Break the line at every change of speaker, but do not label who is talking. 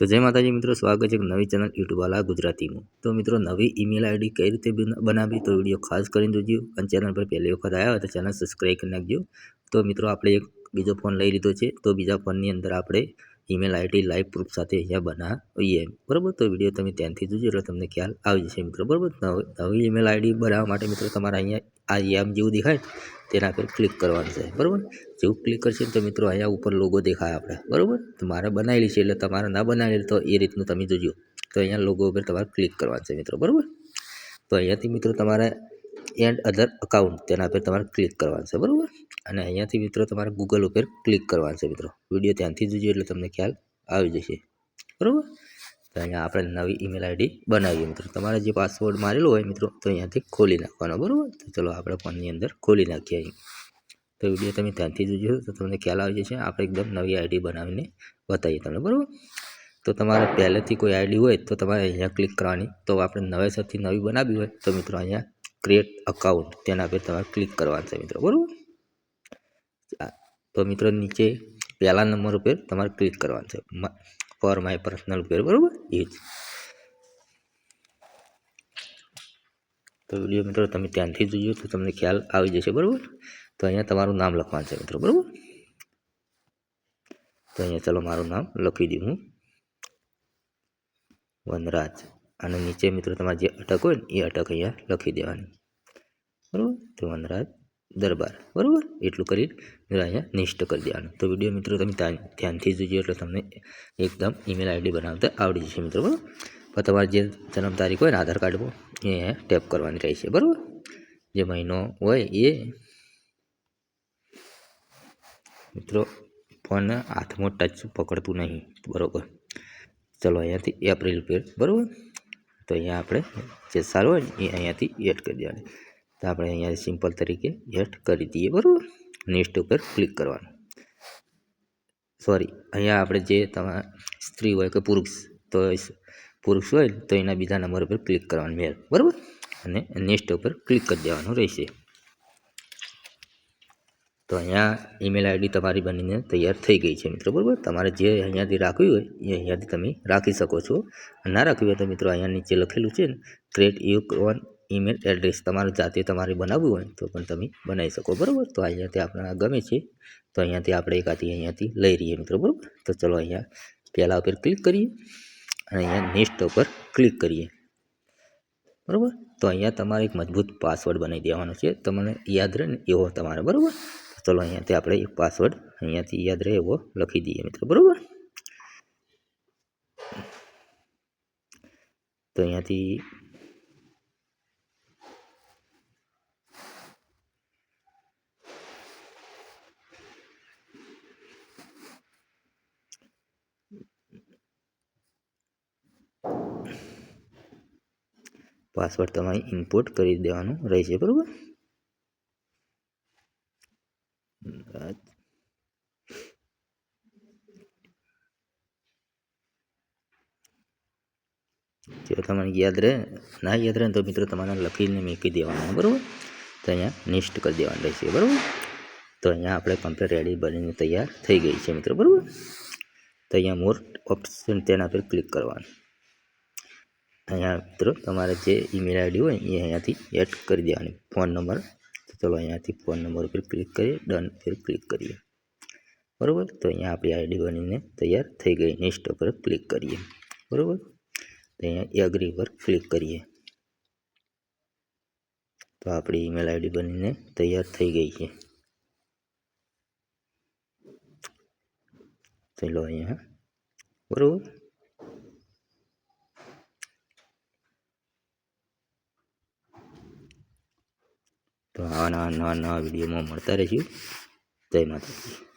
તો જય માતાજી મિત્રો, સ્વાગત છે એક નવી ચેનલ યુટ્યુબવાલા ગુજરાતીમાં। તો મિત્રો, નવી ઈમેલ આઈડી કઈ રીતે બનાવવી તો વિડીયો ખાસ કરીને જોજો, અને ચેનલ પર પહેલી વખત આવ્યા હોય તો ચેનલ સબસ્ક્રાઈબ કરી નાખજો। તો મિત્રો, આપણે એક બીજો ફોન લઈ લીધો છે, તો બીજા ફોનની અંદર આપણે ઈમેલ આઈડી લાઈવ પ્રૂફ સાથે અહીંયા બનાવીએ, બરાબર। તો વિડીયો તમે ધ્યાનથી જોજો એટલે તમને ખ્યાલ આવી જશે મિત્રો, બરાબર। નવી ઈમેલ આઈડી બનાવવા માટે મિત્રો તમારે અહીંયા આ એમ જેવું દેખાય તેના પર ક્લિક કરવાનું છે, બરાબર। જેવું ક્લિક કરશે તો મિત્રો અહીંયા ઉપર લોગો દેખાય આપણે, બરાબર। તો મારે બનાવેલી છે એટલે તમારે ના બનાવેલી તો એ રીતનું તમે જોજો। તો અહીંયા લોગો ઉપર તમારે ક્લિક કરવાનું છે મિત્રો, બરાબર। તો અહીંયાથી મિત્રો તમારે એન્ડ અધર અકાઉન્ટ તેના પર તમારે ક્લિક કરવાનું છે, બરાબર। અને અહીંયાથી મિત્રો તમારે ગૂગલ ઉપર ક્લિક કરવાનું છે મિત્રો। વિડીયો ધ્યાનથી જોજો એટલે તમને ખ્યાલ આવી જશે, બરાબર। તો અહીંયા આપણે નવી ઈમેલ આઈડી બનાવીએ મિત્રો। તમારે જે પાસવર્ડ મારેલો હોય મિત્રો તો અહીંયાથી ખોલી નાખવાનો, બરાબર। તો ચલો આપણે ફોનની અંદર ખોલી નાખીએ અહીં। તો વિડીયો તમે ધ્યાનથી જોજો તો તમને ખ્યાલ આવી જશે। આપણે એકદમ નવી આઈડી બનાવીને બતાવીએ તમને, બરાબર। તો તમારે પહેલેથી કોઈ આઈડી હોય તો તમારે અહીંયા ક્લિક કરવાની। તો આપણે નવેસરથી નવી બનાવી હોય તો મિત્રો અહીંયા ક્રિએટ અકાઉન્ટ તેના પર તમારે ક્લિક કરવાનું છે મિત્રો, બરાબર। તો મિત્રો નીચે પહેલા નંબર ઉપર તમારે ક્લિક કરવાનું છે, ફોર માય પર્સનલ ઉપર, બરાબર। એ જ તો વિડીયો મિત્રો તમે ધ્યાનથી જોજો તો તમને ખ્યાલ આવી જશે, બરાબર। તો અહીંયા તમારું નામ લખવાનું છે મિત્રો, બરાબર। તો અહીંયા ચલો મારું નામ લખી દઉં હું, વનરાજ। અને નીચે મિત્રો તમારે જે અટક હોય ને એ અટક અહીંયા લખી દેવાની, બરાબર। તો વનરાજ દરબાર, બરાબર। એટલું કરી અહીંયા નેક્સ્ટ કરી દેવાનું। તો વિડીયો મિત્રો તમે ધ્યાનથી જોજો એટલે તમને એકદમ ઈમેલ આઈડી બનાવતા આવડી જશે મિત્રો, બરાબર। પણ તમારે જે જન્મ તારીખ હોય ને આધાર કાર્ડમાં એ અહીંયા ટેપ કરવાની રહેશે, બરાબર। જે મહિનો હોય એ મિત્રો ફોન હાથમાં ટચ પકડતું નહીં, બરાબર। ચલો અહીંયાથી એપ્રિલ પર, બરાબર। તો અહીંયા આપણે જે સાલ હોય ને એ અહીંયાથી એડ કરી દેવાની। તો આપણે અહીંયા સિમ્પલ તરીકે એડ કરી દઈએ, બરાબર। નેક્સ્ટ ઉપર ક્લિક કરવાનું। સોરી, અહીંયા આપણે જે તમારા સ્ત્રી હોય કે પુરુષ, તો પુરુષ હોય તો એના બીજા નંબર ઉપર ક્લિક કરવાનું, મેલ, બરાબર। અને નેક્સ્ટ ઉપર ક્લિક કરી દેવાનું રહેશે। તો અહીંયા ઈમેલ આઈડી તમારી બનીને તૈયાર થઈ ગઈ છે મિત્રો, બરાબર। તમારે જે અહીંયાથી રાખવી હોય એ અહીંયાથી તમે રાખી શકો છો। ના રાખવી હોય તો મિત્રો અહીંયા નીચે લખેલું છે ને create your own email address, તમારે જાતે તમારે બનાવવું હોય તો પણ તમે બનાવી શકો, બરાબર। તો અહીંયાથી આપણને ગમે છે તો અહીંયાથી આપણે એકાથી અહીંયાથી લઈ રહીએ મિત્રો, બરાબર। તો ચલો અહીંયા પહેલા ઉપર ક્લિક કરીએ અને અહીંયા નેક્સ્ટ ઉપર ક્લિક કરીએ, બરાબર। તો અહીંયા તમારે એક મજબૂત પાસવર્ડ બનાવી દેવાનો છે, તમને યાદ રહે ને એવો તમારે, બરાબર। ચલો અહીંયાથી આપણે એક પાસવર્ડ અહીંયાથી યાદ રહે એવો લખી દઈએ મિત્રો, બરાબર। તો અહીંયાથી પાસવર્ડ તમારે ઇનપુટ કરી દેવાનું રહેશે, બરાબર। જો તમને યાદ રહે, ના યાદ રહે તો મિત્રો તમારે લખીને મૂકી દેવાનું, બરાબર। તો અહીંયા નેક્સ્ટ કરી દેવાનું રહેશે, બરાબર। તો અહીંયા આપણે કમ્પ્લીટ રેડી બનીને તૈયાર થઈ ગઈ છે મિત્રો, બરાબર। તો અહીંયા મોર ઓપ્શન તેના પર ક્લિક કરવાનું। અહીંયા મિત્રો તમારે જે ઈમેલ આઈડી હોય એ અહીંયાથી એડ કરી દેવાની, ફોન નંબર। તો ચલો અહીંયાથી ફોન નંબર ઉપર ક્લિક કરીએ, ડન પર ક્લિક કરીએ, બરાબર। તો અહીંયા આપણી આઈડી બનીને તૈયાર થઈ ગઈ। નેક્સ્ટ ઉપર ક્લિક કરીએ, બરાબર। તો અહીંયા એગ્રી પર ક્લિક કરીએ તો આપણી ઈમેલ આઈડી બનીને તૈયાર થઈ ગઈ છે। ચલો અહીંયા, બરાબર। તો આવા નવા વિડીયોમાં મળતા રહીશું। જય માતાજી।